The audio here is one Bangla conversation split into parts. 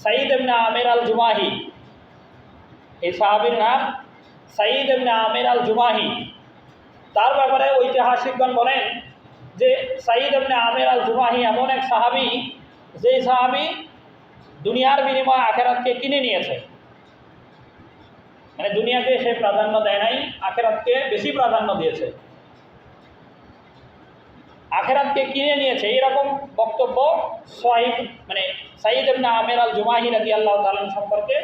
সাঈদ ইবনে আমির আল জুমাহি, এই সাহাবীর নাম সাঈদ ইবনে আমির আল জুমাহি। তার ব্যাপারে ঐতিহাসিকগণ বলেন যে সাঈদ ইবনে আমির আল জুমাহি এমন এক সাহাবী, যেই সাহাবী দুনিয়ার বিনিময়ে আখিরাতকে কিনে নিয়েছে। মানে দুনিয়াকে সে প্রাধান্য দেয় নাই, আখিরাতকে বেশি প্রাধান্য দিয়েছে, আখিরাতকে কিনে নিয়েছে, এরকম বক্তব্য সহিহ মানে সাঈদ ইবনে আমির আল জুমাহি রাদিয়াল্লাহু তাআলা সম্পর্কে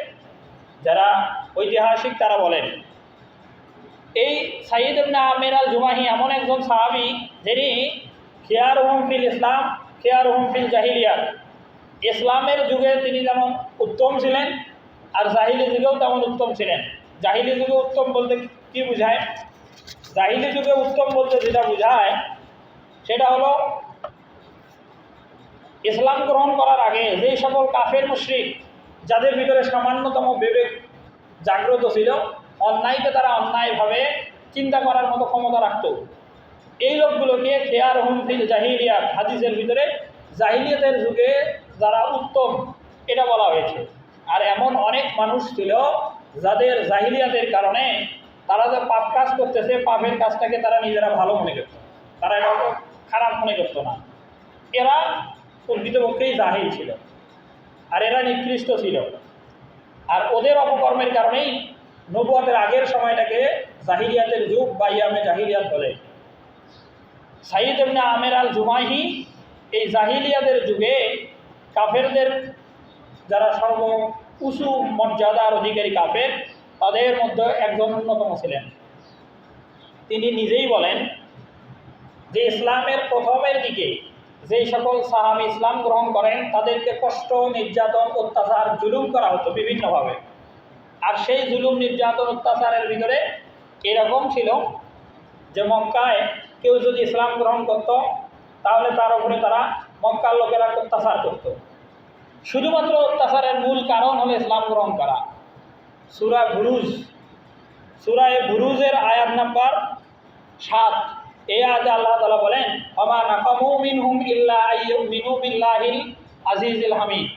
যারা ঐতিহাসিক তারা বলেন। এই সাঈদ ইবনে আমির আল জুমাহি এমন একজন সাহাবী যিনি খিয়ারুহুম ফিল ইসলাম খিয়ারুহুম ফিল জাহিলিয়াত, ইসলামের যুগে তিনি যেমন উত্তম ছিলেন আর জাহিলি যুগেও তেমন উত্তম ছিলেন। জাহিলি যুগে উত্তম বলতে কি বোঝায়? জাহিলি যুগে উত্তম বলতে যেটা বোঝায় সেটা হলো ইসলাম গ্রহণ করার আগে যেই সকল কাফের মুশরিক, যাদের ভিতরে সামান্যতম বিবেক জাগ্রত ছিল, অন্যায়কে তারা অন্যায়ভাবে চিন্তা করার মতো ক্ষমতা রাখত, এই লোকগুলোকে খিয়ারুহুম ফিল জাহিলিয়াত, হাদিসের ভিতরে জাহিলিয়াতের যুগে যারা উত্তম এটা বলা হয়েছে। আর এমন অনেক মানুষ ছিল যাদের জাহিলিয়াতের কারণে তারা যে পাপ কাজ করতেছে, পাপের কাজটাকে তারা নিজেরা ভালো মনে করত, তারা এটা খারাপ মনে করতো না। এরা প্রকৃতপক্ষেই জাহিল ছিল আর এরা নিকৃষ্ট ছিল। আর ওদের অপকর্মের কারণেই নবুয়তের আগের সময়টাকে জাহিলিয়াতের যুগ বা ইয়ামে জাহিলিয়াত বলে। সাঈদ ইবনে আমির আল জুমাহি এই জাহিলিয়াতের যুগে কাফেরদের যারা সর্ব উঁচু মর্যাদার অধিকারী কাফের, তাদের মধ্যে একজন অন্যতম ছিলেন। তিনি নিজেই বলেন যে ইসলামের প্রথমের দিকে যেই সকল সাহাবী ইসলাম গ্রহণ করেন তাদেরকে কষ্ট, নির্যাতন, অত্যাচার, জুলুম করা হতো বিভিন্নভাবে। আর সেই জুলুম, নির্যাতন, অত্যাচারের ভিতরে এরকম ছিল যে মক্কায় কেউ যদি ইসলাম গ্রহণ করত তাহলে তার উপরে তারা মক্কার লোকেরা অত্যাচার করত। শুধুমাত্র অত্যাচারের মূল কারণ হলো ইসলাম গ্রহণ করা। সূরা বুরুজের আয়াত নাম্বার 7, এই আয়াতে আল্লাহ তাআলা বলেন, ওমা নাকামু মিনহুম ইল্লা আইয়ুমিনু বিল্লাহিল আজিজিল হামিদ,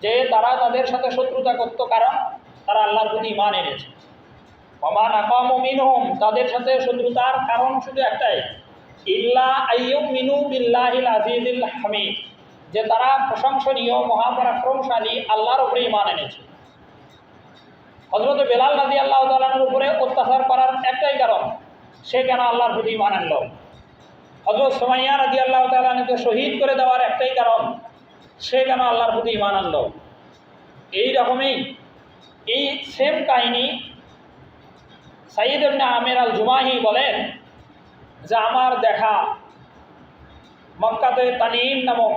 যে তারা তাদের সাথে শত্রুতা করত কারণ তারা আল্লাহর প্রতি ঈমান এনেছে। ওমা নাকামু মিনহুম, তাদের সাথে শত্রুতার কারণ শুধু একটাই, ইল্লা আইয়ুমিনু বিল্লাহিল আজিজিল হামিদ, যে তারা প্রশংসনীয় মহাপরাক্রমশালী আল্লাহর উপরে ঈমান এনেছে। হযরত বেলাল রাদিয়াল্লাহু তাআলার উপরে অত্যাচার করার একটাই কারণ, সে কেন আল্লাহর প্রতি ঈমান আনল। হযরত সুমাইয়া রাদিয়াল্লাহু তাআলাকে শহীদ করে দেওয়ার একটাই কারণ, সে কেন আল্লাহর প্রতি ঈমান আনল। এই রকমই এই সেম কাহিনী সাঈদ ইবনে আমির আল জুমাহি বলেন যে আমার দেখা মক্কাতে তানিম নামক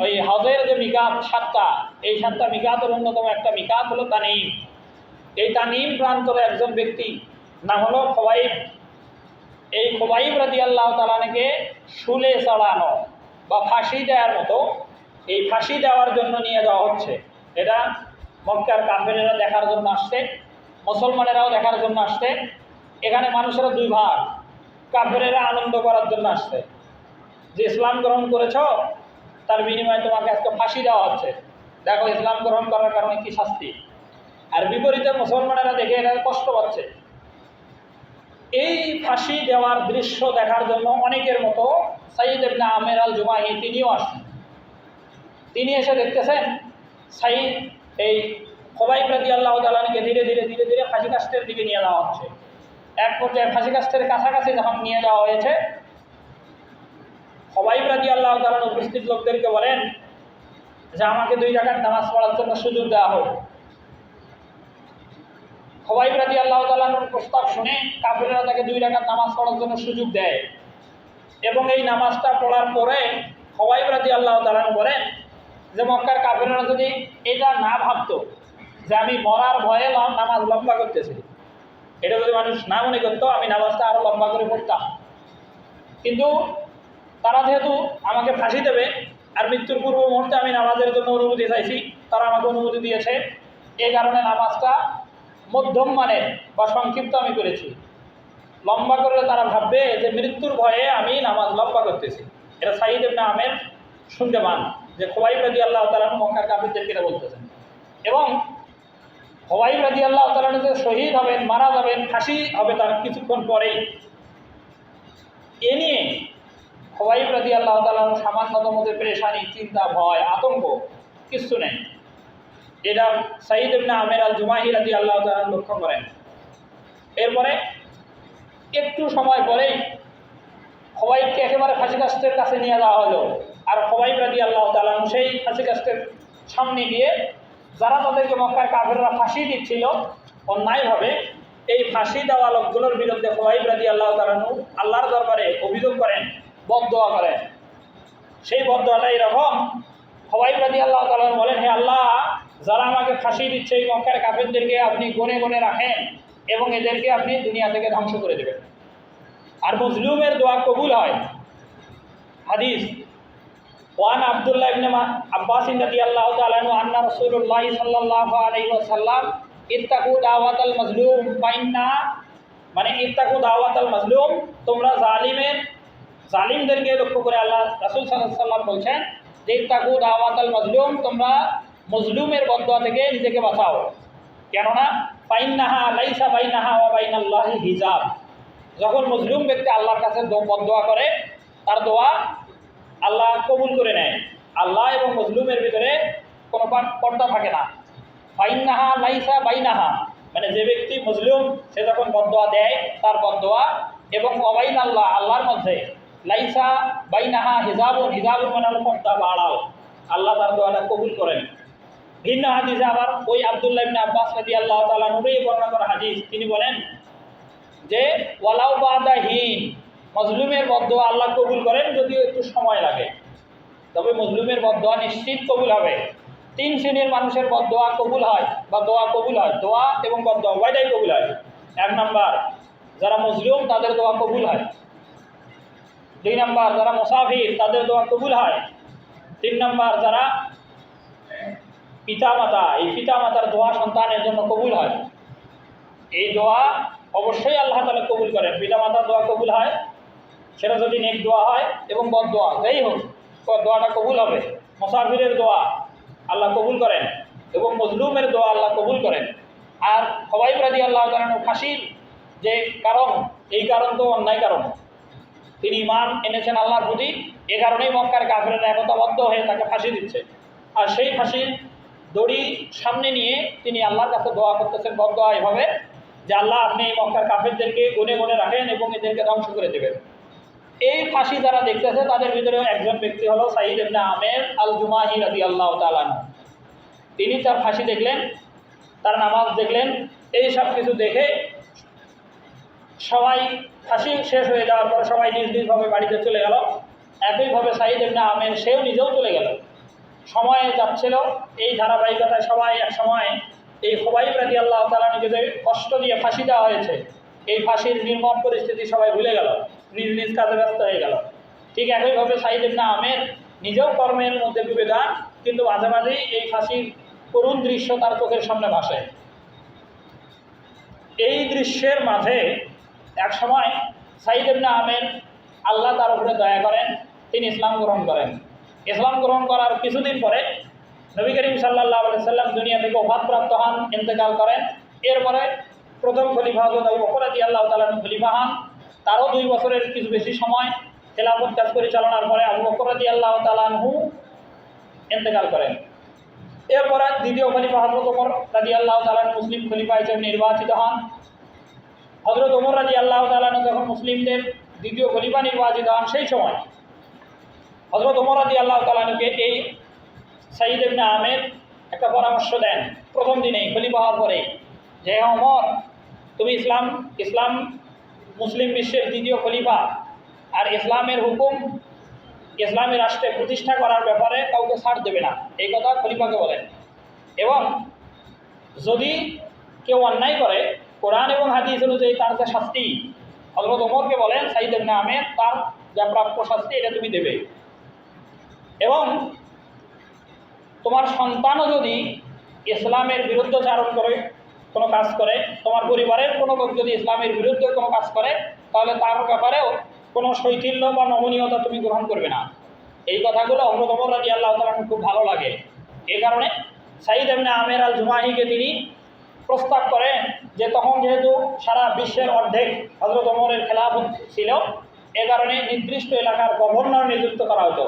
ওই হজের যে মিকাত 7টা, এই 7টা মিকাতের অন্যতম একটা মিকাত হলো তানিম। এই তানিম প্রান্তরে একজন ব্যক্তি নাম হলো খোবাইব। এই খোবাইব রাদিয়াল্লাহু তাআলাকে শুলে চড়ানো বা ফাঁসি দেওয়ার মতো, এই ফাঁসি দেওয়ার জন্য নিয়ে যাওয়া হচ্ছে। এটা মক্কার কাফেরেরা দেখার জন্য আসছে, মুসলমানেরাও দেখার জন্য আসছে। এখানে মানুষেরা দুই ভাগ, কাফেরেরা আনন্দ করার জন্য আসছে যে ইসলাম গ্রহণ করেছ, তার বিনিময়ে তোমাকে আজকে ফাঁসি দেওয়া হচ্ছে, দেখো ইসলাম গ্রহণ করার কারণে কি শাস্তি। আর বিপরীতে মুসলমানেরা দেখে এটা কষ্ট পাচ্ছে। এই ফাঁসি দেওয়ার দৃশ্য দেখার জন্য অনেকের মতো সাঈদ ইবনে আমির আল জুমাহি তিনিও আসছেন। তিনি এসে দেখতেছেন সাঈদ এই খোবাইব রাদিয়াল্লাহু তাআলাকে ধীরে ধীরে ধীরে ধীরে ফাঁসি কাষ্ঠের দিকে নিয়ে যাওয়া হচ্ছে। এক পর্যায়ে ফাঁসি কাষ্ঠের কাছাকাছি যখন নিয়ে যাওয়া হয়েছে, খোবাইব রাদিয়াল্লাহু তাআলা উপস্থিত লোকদেরকে বলেন যে আমাকে 2 রাকাত নামাজ পড়ার জন্য সুযোগ দেওয়া হোক। খোবাইব রাদিয়াল্লাহু তাআলার প্রস্তাব শুনে কাফেররা তাকে 2 রাকাত নামাজ পড়ার জন্য সুযোগ দেয় এবং এই নামাজটা পড়ার পরে খোবাইব রাদিয়াল্লাহু তাআলা বলেন যে মক্কার কাফেররা যদি এটা না ভাবতো যে আমি মরার ভয়ে নামাজ লম্বা করতেছি, এটা যদি মানুষ না মনে করতো আমি নামাজটা আরও লম্বা করে পড়তাম, কিন্তু তারা যেহেতু আমাকে ফাঁসি দেবে আর মৃত্যুর পূর্ব মুহূর্তে আমি নামাজের জন্য অনুমতি চাইছি, তারা আমাকে অনুমতি দিয়েছে, এই কারণে নামাজটা মধ্যম মানের বা সংক্ষিপ্ত আমি করেছি। লম্বা করলে তারা ভাববে যে মৃত্যুর ভয়ে আমি নামাজ লম্বা করতেছি। এটা সাঈদ ইবনে আমির শুনতে পান। যে খুবাইব রাদিয়াল্লাহু তাআলা মক্কার কাফিরদেরকে এটা বলতেছেন। এবং খুবাইব রাদিয়াল্লাহু তাআলা যে শহীদ হবেন, মারা যাবেন, ফাঁসি হবে তার কিছুক্ষণ পরেই, এ নিয়ে খুবাইব রাদিয়াল্লাহু তাআলা সামান্যতম মধ্যে পেরেশানি, চিন্তা, ভয়, আতঙ্ক কিছু নেই। এটা সাঈদ ইবনে আমের আল জুমাহি রাদিয়াল্লাহু তাআলা লক্ষ্য করেন। এরপরে একটু সময় পরেই খুবাইবকে একেবারে ফাঁসি কাস্টের কাছে নিয়ে যাওয়া হলো। আর খুবাইব রাদিয়াল্লাহু তাআলা সেই ফাঁসি কাস্টের সামনে গিয়ে যারা তাদেরকে মক্কার কাফেররা ফাঁসি দিচ্ছিল অন্যায়ভাবে, এই ফাঁসি দেওয়া লোকগুলোর বিরুদ্ধে খুবাইব রাদিয়াল্লাহু তাআলা আল্লাহর দরবারে অভিযোগ করেন, বদদোয়া করেন। সেই বদদোয়াটা এরকম, খুবাইব রাদিয়াল্লাহু তাআলা বলেন, হে আল্লাহ, যারা আমাকে ফাঁসি দিচ্ছে এই মক্কার কাফেরদেরকে আপনি গনে গনে রাখেন এবং এদেরকে আপনি দুনিয়া থেকে ধ্বংস করে দেবেন। আর মজলুমের দোয়া কবুল হয়। হাদিস ওয়ান আব্দুল্লাহ ইবনে আব্বাস রাদিয়াল্লাহু তাআলা আনহু আন্না রাসূলুল্লাহ সাল্লাল্লাহু আলাইহি ওয়াসাল্লাম ইত্তাকু দাওয়াতাল মাজলুম ফাইন্না, মানে ইত্তাকু দাওয়াতাল মাজলুম, তোমরা জালিমদেরকে লক্ষ্য করে আল্লাহ রাসূল সাল্লাল্লাহু আলাইহি ওয়াসাল্লাম বলছেন যে ইত্তাকু দাওয়াতাল মাজলুম, তোমরা মজলুমের বদদোয়া থেকে নিজেকে বাঁচাও। কেননা ফাইন্নাহা লাইসা বাইনাহা ওয়া বাইনাল্লাহি হিজাব, যখন মজলুম ব্যক্তি আল্লাহর কাছে বদদোয়া করে তার দোয়া আল্লাহ কবুল করে নেয়। আল্লাহ এবং মজলুমের ভিতরে কোনো পর্দা থাকে না। ফাইন্নাহা লাইসা বাইনাহা, মানে যে ব্যক্তি মজলুম সে যখন বদদোয়া দেয় তার বদদোয়া এবং অবাইন আল্লাহ, আল্লাহর মধ্যে লাইসা বাইনাহা হিজাবুন, হিজাবুন মানে পর্দা বা আড়াল, আল্লাহ তার দোয়াটা কবুল করেন। ভিন্ন হাদিসে আবার ওই আব্দুল্লাহ ইবনে আব্বাস রাদিয়াল্লাহু তাআলা আনহুই বর্ণনা করা হাদিস, তিনি বলেন যে ওয়ালাউ বাদাহীন, মজলুমের বদদোয়া আল্লাহ কবুল করেন যদিও একটু সময় লাগে, তবে মজলুমের বদদোয়া নিশ্চিত কবুল হবে। তিন শ্রেণীর মানুষের বদদোয়া কবুল হয় বা দোয়া কবুল হয়, দোয়া এবং বদদোয়া উভয়টাই কবুল হয়। এক নাম্বার, যারা মজলুম তাদের দোয়া কবুল হয়। দুই নাম্বার, যারা মুসাফির তাদের দোয়া কবুল হয়। তিন নাম্বার, যারা পিতামাতা, এই পিতামাতার দোয়া সন্তানের জন্য কবুল হয়। এই দোয়া অবশ্যই আল্লাহ তাআলা কবুল করেন। পিতামাতার দোয়া কবুল হয়, সেটা যদি নেক দোয়া হয় এবং বদ দোয়া যাই হোক, দোয়াটা কবুল হবে। মুসাফিরের দোয়া আল্লাহ কবুল করেন এবং মজলুমের দোয়া আল্লাহ কবুল করেন। আর খুবাইব রাদিয়াল্লাহু তাআলা ফাঁসির যে কারণ, এই কারণ তো অন্যায় কারণ, তিনি ঈমান এনেছেন আল্লাহর প্রতি, এ কারণেই মক্কার কাফেররা একতাবদ্ধ হয়ে তাকে ফাঁসি দিচ্ছে। আর সেই ফাঁসির দড়ি সামনে নিয়ে তিনি আল্লাহর কাছে দোয়া করতেছেন, বদদোয়া এভাবে যে আল্লাহ আপনি এই মক্কার কাফেরদেরকে গনে গনে রাখেন এবং এদেরকে ধ্বংস করে দেবেন। এই ফাঁসি যারা দেখতেছে তাদের ভিতরে একজন ব্যক্তি হলো সাঈদ ইবনে আমের আল জুমাহি রাদিয়াল্লাহু তাআলা আনহু। তিনি তার ফাঁসি দেখলেন, তার নামাজ দেখলেন, এই সব কিছু দেখে সবাই ফাঁসি শেষ হয়ে যাওয়ার পর সবাই নিজ নিজভাবে বাড়িতে চলে গেল। একইভাবে সাঈদ ইবনে আমের সেও নিজেও চলে গেল। সময় যাচ্ছিল, এই ধারাবাহিকতায় সবাই এক সময় এই খুবাইব রাদিয়াল্লাহু তাআলা আনহুকে যে কষ্ট দিয়ে ফাঁসি দেওয়া হয়েছে, এই ফাঁসির নির্মম পরিস্থিতি সবাই ভুলে গেল, নিজ নিজ কাজে ব্যস্ত হয়ে গেল। ঠিক একইভাবে সাঈদ ইবনে আমের নিজেও কর্মের মধ্যে ডুবে যান, কিন্তু মাঝে মাঝেই এই ফাঁসির করুণ দৃশ্য তার চোখের সামনে ভাসে। এই দৃশ্যের মাঝে এক সময় সাঈদ ইবনে আমের আল্লাহ তার উপরে দয়া করেন, তিনি ইসলাম গ্রহণ করেন। ইসলাম গ্রহণ করার কিছুদিন পরে নবী করিম সাল্লাল্লাহু আলাইহি ওয়াসাল্লাম দুনিয়া থেকে ওফাতপ্রাপ্ত হন, ইন্তেকাল করেন। এরপরে প্রথম খলিফা হযরত আবু বকর রাদিয়াল্লাহু তাআলা খলিফা হন। তারও 2 বছরের কিছু বেশি সময় খেলাফত কাজ পরিচালনার পরে আবু বকর রাদিয়াল্লাহু তাআলা ইন্তেকাল করেন। এরপরে দ্বিতীয় খলিফা হযরত ওমর রাদিয়াল্লাহু তাআলা মুসলিম খলিফা হিসেবে নির্বাচিত হন। হযরত ওমর রাদিয়াল্লাহু তাআলা যখন মুসলিমদের দ্বিতীয় খলিফা নির্বাচিত হন, সেই সময় হযরত ওমর রাদিয়াল্লাহু তাআলাকে এই সাঈদ ইবনে আমের একটা পরামর্শ দেন প্রথম দিনেই খলিফা হওয়ার পরে, যে ওমর, তুমি ইসলাম মুসলিম বিশ্বের দ্বিতীয় খলিফা, আর ইসলামের হুকুম ইসলামী রাষ্ট্রে প্রতিষ্ঠা করার ব্যাপারে কাউকে ছাড় দেবে না, এই কথা খলিফাকে বলেন। এবং যদি কেউ অন্যায় করে কোরআন এবং হাদিস অনুযায়ী তার যে শাস্তি, হযরত ওমরকে বলেন সাঈদ ইবনে আমের তার যা প্রাপ্য শাস্তি এটা তুমি দেবে। এবং তোমার সন্তানও যদি ইসলামের বিরুদ্ধাচারণ করে কোনো কাজ করে, তোমার পরিবারের কোনো লোক যদি ইসলামের বিরুদ্ধে কোনো কাজ করে, তাহলে তার ব্যাপারেও কোনো শৈথিল্য বা নমনীয়তা তুমি গ্রহণ করবে না। এই কথাগুলো হযরত ওমর রাদিয়াল্লাহু তাআলা খুব ভালো লাগে। এই কারণে সাঈদ ইবনে আমের আল জুমাহিকে তিনি প্রস্তাব করেন যে তখন যেহেতু সারা বিশ্বের অর্ধেক হযরত ওমরের খেলাফত ছিল, এ কারণে নির্দিষ্ট এলাকার গভর্নর নিযুক্ত করা হতো।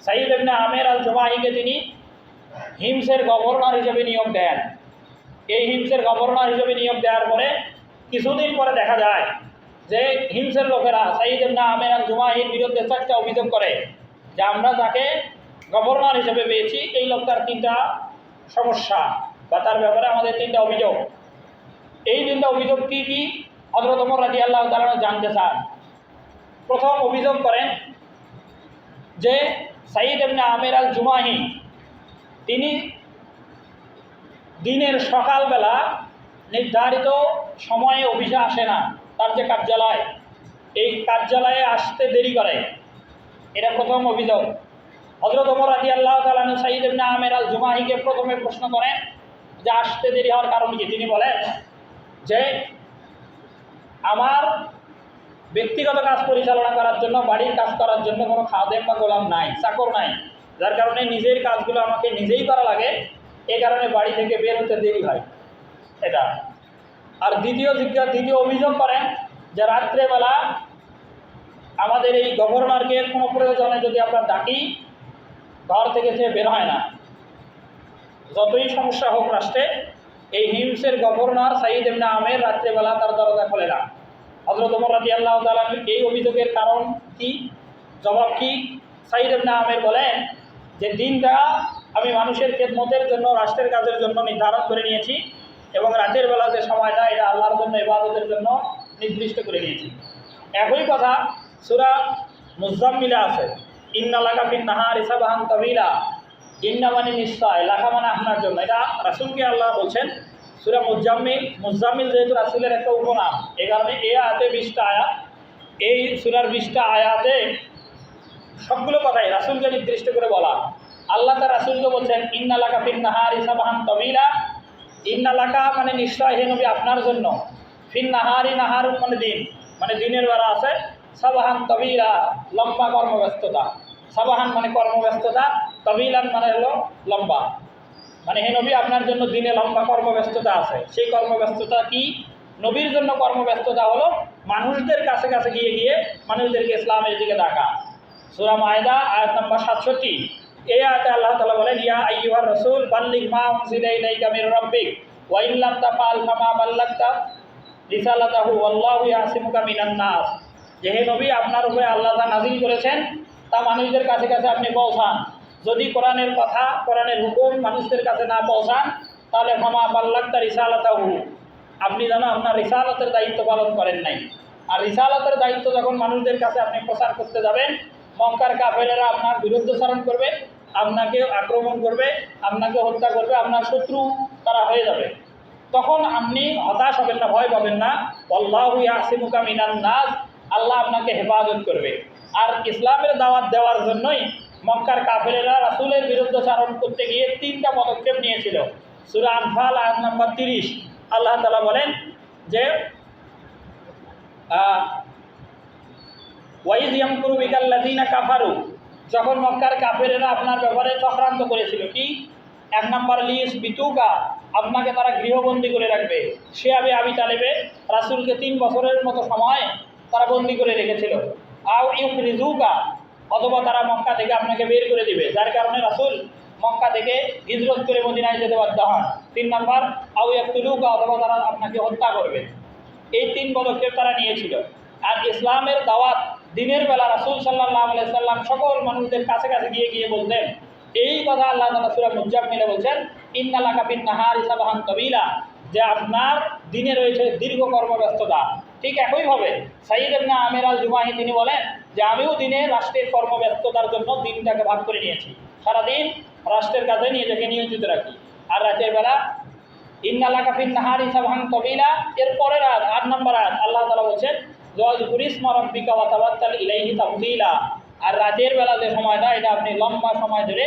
সাঈদ ইবনে আমের আল জুমাহিকে তিনি হিমসের গভর্নর হিসেবে নিয়োগ দেন। এই হিমসের গভর্নর হিসেবে নিয়োগ দেওয়ার পরে কিছুদিন পরে দেখা যায় যে হিমসের লোকেরা সাঈদ ইবনে আমের আল জুমাহির বিরুদ্ধে 4টা অভিযোগ করে যে আমরা যাকে গভর্নর হিসেবে পেয়েছি এই লোকটার 3টা সমস্যা বা তার ব্যাপারে আমাদের 3টা অভিযোগ। এই 3টা অভিযোগ কী কী হযরত ওমর রাদিয়াল্লাহু তাআলা জানতে চান। প্রথম অভিযোগ করেন যে সাঈদ ইবনে আমের আল জুমাহি তিনি দিনের সকালবেলা নির্ধারিত সময়ে অফিসে আসে না। তার যে কার্যালয়, এই কার্যালয়ে আসতে দেরি করে, এটা প্রথম অভিযোগ। হযরত ওমর রাদিয়াল্লাহু তাআলা সাঈদ ইবনে আমের আল জুমাহিকে প্রথমে প্রশ্ন করেন যে আসতে দেরি হওয়ার কারণ কি। তিনি বলেন যে আমার ব্যক্তিগত কাজ পরিচালনা করার জন্য, বাড়ির কাজ করার জন্য কোনো খাদেম বা গোলাম নাই, চাকর নাই, যার কারণে নিজের কাজগুলো আমাকে নিজেই করা লাগে, এই কারণে বাড়ি থেকে বের হতে দেরি হয় এটা। আর দ্বিতীয় অভিযোগ করেন যে রাত্রেবেলা আমাদের এই গভর্নরকে কোনো প্রয়োজনে যদি আমরা ডাকি, ঘর থেকে সে বের হয় না। যতই সমস্যা হোক রাষ্ট্রে, এই হিমসের গভর্নর সাঈদ ইবনে আমের রাত্রেবেলা তার দরজা খোলে না। হযরত ওমর রাদিয়াল্লাহু তাআলা এই অভিযোগের কারণ কি, জবাব কি? সাঈদ ইবনে আমের বলেন যে দিনটা আমি মানুষের খেদমতের জন্য, রাষ্ট্রের কাজের জন্য নির্ধারণ করে নিয়েছি, এবং রাতের বেলা যে সময়টা এটা আল্লাহর জন্য, ইবাদতের জন্য নির্দিষ্ট করে নিয়েছি। একই কথা সূরা মুজাম্মিলে আছে, ইন্না লাকা ফিন নাহারি সাবহান তাওয়িলা, ইন্না মানে নিশ্চয়, লাকা মানে আপনার জন্য। এটা রাসূলকে আল্লাহ বলছেন। সূরা মুজাম্মিল যেহেতু রাসূলের একটা উপনাম, এই কারণে এই আয়াতে 20টা আয়াত, এই সূরার 20টা আয়াতে সবগুলো কথাই রাসূলকে নির্দিষ্ট করে বলা। আল্লাহ তার রাসূলকে বলছেন ইন্না লাকা ফিন নাহারি সাবহান তাওয়িলা, ইন্না লাকা মানে নিশ্চয় হে নবী আপনার জন্য, ফিন নাহারি, নাহার মানে দিন, মানে দিনের বেলা আছে, সাবহান তাওয়িলা লম্বা কর্মব্যস্ততা, সাবহান মানে কর্মব্যস্ততা, তাওয়িলান মানে হলো লম্বা, মানে হে নবী আপনার জন্য দিনে লম্বা কর্মব্যস্ততা আছে। সেই কর্মব্যস্ততা কি? নবীর জন্য কর্মব্যস্ততা হলো মানুষদের কাছে কাছে গিয়ে গিয়ে মানুষদেরকে ইসলামের দিকে ডাকা। সূরা মায়দা আয়াত নম্বর 67, এই আয়াতে আল্লাহ তাআলা বলেন ইয়া আইয়ুহার রাসূল বাল্লিগ মা উনজিলা ইলাইকা মির রাব্বিক ওয়া ইন লাম তাফআল ফামা বাল্লাগতা রিসালাতাহু ওয়াল্লাহু ইয়াসিমুকা মিনান নাস। যে হে নবী আপনার উপরে আল্লাহ যা নাযিল করেছেন তা মানুষদের কাছে কাছে আপনি পৌঁছান। যদি কোরআনের কথা, কোরআনের হুকুম মানুষদের কাছে না পৌঁছান, তাহলে ফামা বাল্লাগতা রিসালাতাহু, আপনি যেন আপনার রিসালাতের দায়িত্ব পালন করেন নাই। আর রিসালাতের দায়িত্ব যখন মানুষদের কাছে আপনি প্রচার করতে যাবেন, মক্কার কাফেরেরা আপনার বিরুদ্ধাচরণ করবে, আপনাকে আক্রমণ করবে, আপনাকে হত্যা করবে, আপনার শত্রু তারা হয়ে যাবে। তখন আপনি হতাশ হবেন না, ভয় পাবেন না। আল্লাহু ইয়াসিমুকা মিনান নাস, আল্লাহ আপনাকে হেফাজত করবে। আর ইসলামের দাওয়াত দেওয়ার জন্যই মক্কার কাফেরেরা রাসূলের বিরুদ্ধাচরণ করতে গিয়ে 3টা পদক্ষেপ নিয়েছিল। সূরা আনফাল আয়াত নম্বর 30 আল্লাহ তাআলা বলেন যে ওয়াইজ ইয়ামকুরু বিকাল্লাযিনা কাফারু, যখন মক্কার কাফেরেরা আপনার ব্যাপারে চক্রান্ত করেছিল কি? 1 নম্বর লিস বিতুকা, আপনাকে তারা গৃহবন্দী করে রাখবে। সে আবি তালেবে রাসূলকে 3 বছরের মতো সময় তারা বন্দী করে রেখেছিল। আও ইউখরিজুকা, অথবা তারা মক্কা থেকে আপনাকে বের করে দিবে, যার কারণে রাসূল মক্কা থেকে হিজরত করে মদিনায় যেতে বাধ্য হন। 3 নম্বর আও ইয়াকতুলুকা, অথবা তারা আপনাকে হত্যা করবে। এই 3 পদক্ষেপ তারা নিয়েছিল। আর ইসলামের দাওয়াত দিনের বেলা রাসূল সাল্লাল্লাহু আলাইহি সাল্লাম সকল মানুষদের কাছে কাছে গিয়ে গিয়ে বলতেন। এই কথা আল্লাহ তাআলা সূরা মুজাম্মিলে বলছেন ইন্না লাকা ফিন নাহারি সাবহান তাওয়িলা, যে আপনার দিনে রয়েছে দীর্ঘ কর্মব্যস্ততা। ঠিক একইভাবে সাঈদ ইবনে আমের আল জুমাহি তিনি বলেন যে আমিও দিনে রাষ্ট্রের কর্মব্যস্ততার জন্য দিনটাকে ভাগ করে নিয়েছি, সারাদিন রাষ্ট্রের কাজে নিজেকে নিয়োজিত রাখি। আর রাতের বেলা ইন্না লাকা ফিন নাহারি সাবহান তাওয়িলা, এর পরের আয়াত 8 নম্বর আয়াত আল্লাহ তাআলা বলছেন ওয়াজকুর ইসমা রাব্বিকা ওয়া তাওয়াক্কাল ইলাইহি তাওয়িলা, আর রাতের বেলা যে সময়টা এটা আপনি লম্বা সময় ধরে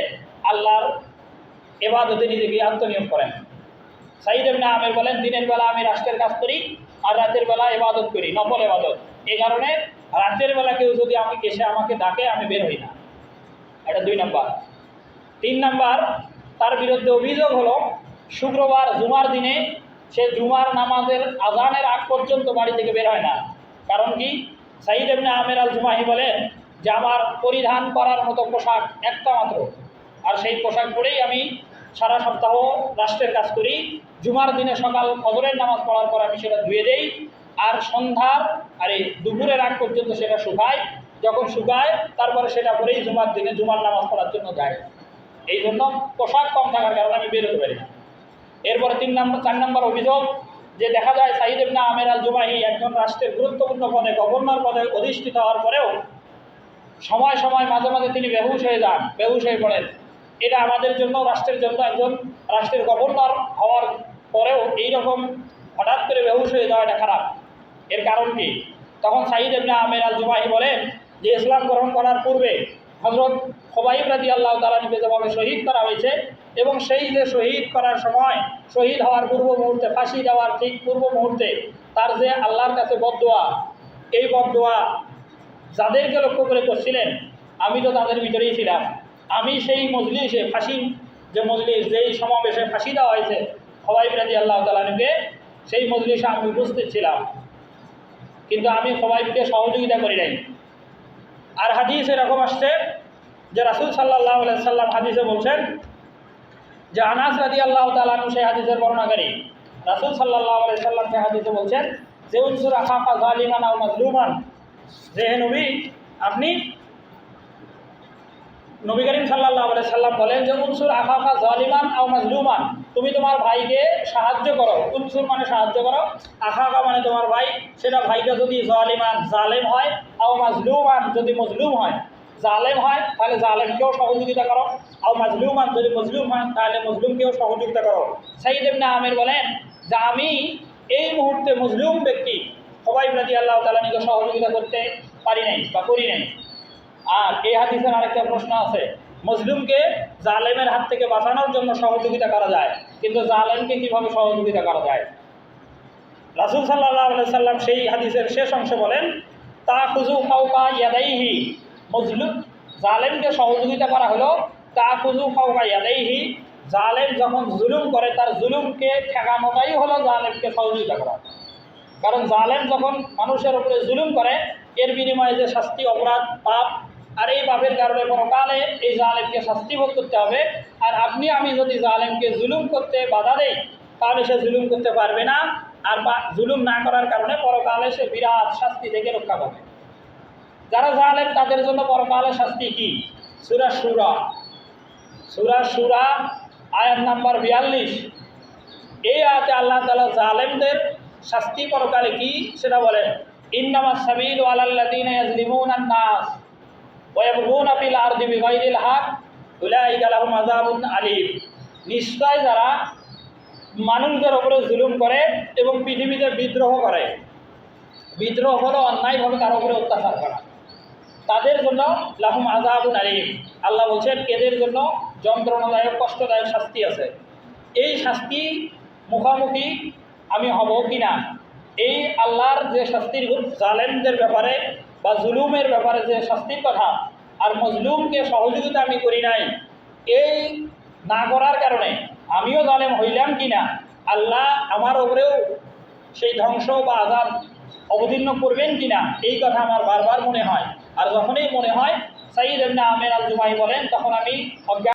আল্লাহর ইবাদতে নিজেকে আত্মনিয়োগ করেন। সাঈদ ইবনে আমের বলেন দিনের বেলা আমি রাষ্ট্রের কাজ করি আর রাতের বেলা ইবাদত করি, নফল ইবাদত। এই কারণে রাতের বেলা কেউ যদি এসে আমাকে ডাকে আমি বের হই না। এটা 2 নাম্বার। 3 নাম্বার, তার বিরুদ্ধে অভিযোগ হলো শুক্রবার জুমার দিনে সে জুমার নামাজের আজানের আগ পর্যন্ত বাড়ি থেকে বের হয় না। কারণ কি? সাঈদ ইবনে আমের আল জুমাহি বলেন যে আমার পরিধান করার মতো পোশাক একটা মাত্র, আর সেই পোশাক পরেই আমি সারা সপ্তাহ রাষ্ট্রের কাজ করি। জুমার দিনে সকাল ফজরের নামাজ পড়ার পর আমি সেটা ধুয়ে দেই, আর সন্ধ্যার দুপুরের আগ পর্যন্ত সেটা শুকায়। যখন শুকায় তারপরে সেটা পরেই জুমার দিনে জুমার নামাজ পড়ার জন্য যায়। এই জন্য পোশাক কম থাকার কারণে আমি বেরোতে পারি না। এরপরে 4 নম্বর অভিযোগ যে দেখা যায় সাঈদ ইবনে আমের আল জুমাহি একজন রাষ্ট্রের গুরুত্বপূর্ণ পদে, গভর্নর পদে অধিষ্ঠিত হওয়ার পরেও সময় সময় মাঝে মাঝে তিনি বেহুশ হয়ে যান, বেহুশ হয়ে পড়েন। এটা আমাদের জন্য, রাষ্ট্রের জন্য, একজন রাষ্ট্রের গভর্নর হওয়ার পরেও এইরকম হঠাৎ করে বেহুশ হয়ে যাওয়া এটা খারাপ। এর কারণ কি? তখন সাঈদ ইবনে আমের আল জুমাহি বলেন যে ইসলাম গ্রহণ করার পূর্বে হযরত খুবাইব রাদিয়াল্লাহু তাআলা আনহুকে যেভাবে শহীদ করা হয়েছে, এবং সেই যে শহীদ করার সময়, শহীদ হওয়ার পূর্ব মুহূর্তে, ফাঁসি দেওয়ার ঠিক পূর্ব মুহূর্তে তার যে আল্লাহর কাছে বদদোয়া, এই বদদোয়া যাদেরকে লক্ষ্য করে করছিলেন, আমি তো তাদের ভিতরেই ছিলাম। আমি সেই মজলিসে, ফাঁসি যে মজলিস, যেই সমাবেশে ফাঁসি দেওয়া হয়েছে খুবাইব রাদিয়াল্লাহু তাআলা আনহুকে, সেই মজলিসে আমি উপস্থিত ছিলাম, কিন্তু আমি খুবাইবকে সহযোগিতা করি নাই। আর হাদিস এরকম আসছে যে রাসূল সাল্লাল্লাহু আলাইহি সাল্লাম হাদিসে বলছেন যে আনাস রাদিয়াল্লাহু তাআলা আনহু সেই হাদিসের বর্ণনাকারী, রাসূল সাল্লাল্লাহু আলাইহি সাল্লাম সেই হাদিসে বলছেন যে উনসুর আখাকা যালিমান আও মাজলুমান, যে হে নবী, আপনি, নবী করিম সাল্লাল্লাহু আলাইহি সাল্লাম বলেন যে উনসুর আখাকা যালিমান আও মাজলুমান, তুমি তোমার ভাইকে সাহায্য করো। উনসুর মানে সাহায্য করো, আখাকা মানে তোমার ভাই, সেটা ভাইটা যদি যালিমান জালেম হয়, আও মাজলুমান যদি মজলুম হয়, জালেম হয় তাহলে জালেমকেও সহযোগিতা করো, আও মাজলুমান যদি মজলুম হয় তাহলে মজলুমকেও সহযোগিতা করো। সাঈদ ইবনে আমের বলেন যে আমি এই মুহূর্তে মজলুম ব্যক্তি খুবাইব রাদিয়াল্লাহু তাআলা আনহুকে সহযোগিতা করতে পারি নাই বা করি নাই। আর এই হাদিসের আরেকটা প্রশ্ন আছে, মজলুমকে জালেমের হাত থেকে বাঁচানোর জন্য সহযোগিতা করা যায়, কিন্তু জালেমকে কিভাবে সহযোগিতা করা যায়? রাসূল সাল্লাল্লাহু আলাইহি সাল্লাম সেই হাদিসের শেষ অংশে বলেন তাখুযু ফাওকা ইয়াদাইহি, মজলুম জালেমকে সহযোগিতা করা হলো তাখুযু ফাওকা ইয়াদাইহি, জালেম যখন জুলুম করে তার জুলুমকে ঠেকানোটাই হলো জালেমকে সহযোগিতা করা। কারণ জালেম যখন মানুষের উপরে জুলুম করে, এর বিনিময়ে যে শাস্তি, অপরাধ, পাপ, আর এই পাপের কারণে পরকালে এই জালেমকে শাস্তি ভোগ করতে হবে। আর আপনি আমি যদি জালেমকে জুলুম করতে বাধা দেই তাহলে সে জুলুম করতে পারবে না, আর জুলুম না করার কারণে পরকালে সে বিরাট শাস্তি থেকে রক্ষা পাবে। যারা জালেম তাদের জন্য পরকালে শাস্তি কি? সূরা শুরা আয়াত নাম্বার 42, এই আয়াতে আল্লাহ তাআলা জালেমদের শাস্তি পরকালে কি সেটা বলেন, ইন্নামাস সাবিলু আলাল্লাযীনা ইয়াজলিমুনান নাস ওয়া ইয়াবগুনা ফিল আরদি বিগাইরিল হক উলাইকা লাহুম আযাবুন আলীম, নিশ্চয় যারা মানুষদের উপরে জুলুম করে এবং পৃথিবীতে বিদ্রোহ করে, বিদ্রোহ হলো অন্যায়ভাবে কারো উপরে অত্যাচার করা, তাদের জন্য লাহুম আযাবুন আলীম, আল্লাহ বলছেন এদের জন্য যন্ত্রণাদায়ক, কষ্টদায়ক শাস্তি আছে। এই শাস্তি মুখোমুখি আমি হব কি না, এই আল্লাহর যে শাস্তির জালেমদের ব্যাপারে বা জুলুমের ব্যাপারে যে শাস্তির কথা, আর মজলুমকে সহযোগিতা আমি করি নাই, এই না করার কারণে আমিও জালেম হইলাম কি না, আল্লাহ আমার উপরেও সেই ধ্বংস বা আযাব অবতীর্ণ করবেন কি না, এই কথা আমার বারবার মনে হয়। আর যখনই মনে হয়, সাঈদ ইবনে আমের আল জুমাহি বলেন, তখন আমি অজ্ঞান